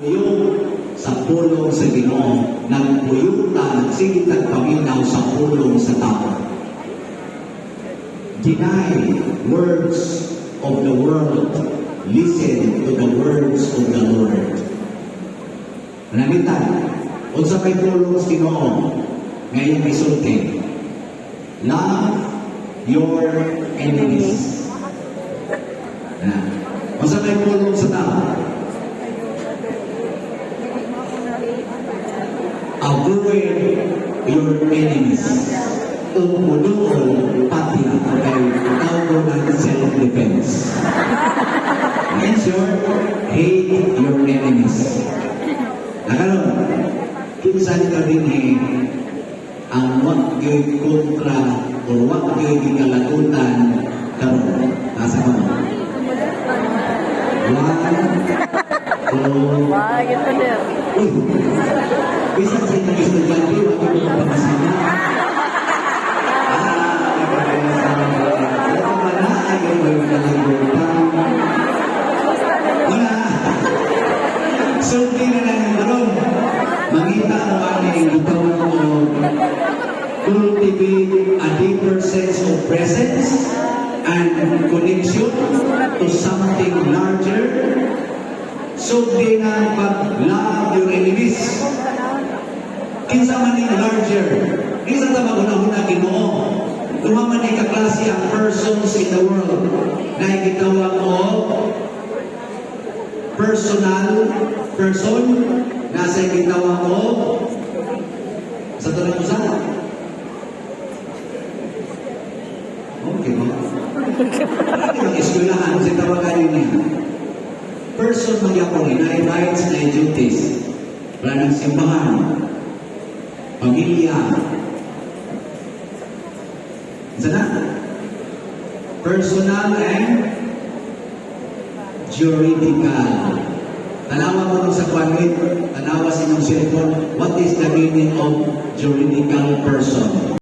Yung sa pulong sa Ginoo, nagpuyuta, nagsigit at paminaw sa pulong sa tao. Deny words of the world, listen to the words of the Lord. Namitan, unsa may pulong sa Ginoo, ngayong isulti, love your enemies. Unsa may pulong sa tao? Avoid your enemies. Umulong pati kay tawag ng self-defense. In short, hate your enemies. Nakaroon, kinsan ka din ang wag yo'y kontra o wag yo'y gingalagutan karoon. Nasa mo? Wah, gitu deh. Bisa sa inyo estudyante, wag yung pagpapasama. Ito pala, ayaw mo yung nalimutan. Wala. Sulti na lang yung tanong. Mangita mo aning itawan mo, cultivate a deeper sense of presence and connection to something larger. So, di na pag-love your enemies. Kinsa man yung larger. Kinsa ta maguna-una Ginoo. Dumaman ni kaklase ang persons in the world na gitawag mo personal person nasa gitawag mo sa tulad mo sa okay mo. Ang eskwelahan sa tawagan niya. Person magyapon na rights na duties. Wala ng simbahan. Pamilya. Sana? Personal and juridical. Tanawa mo nung sa kwanwit, tanawa sa inyong cellphone, what is the meaning of juridical person?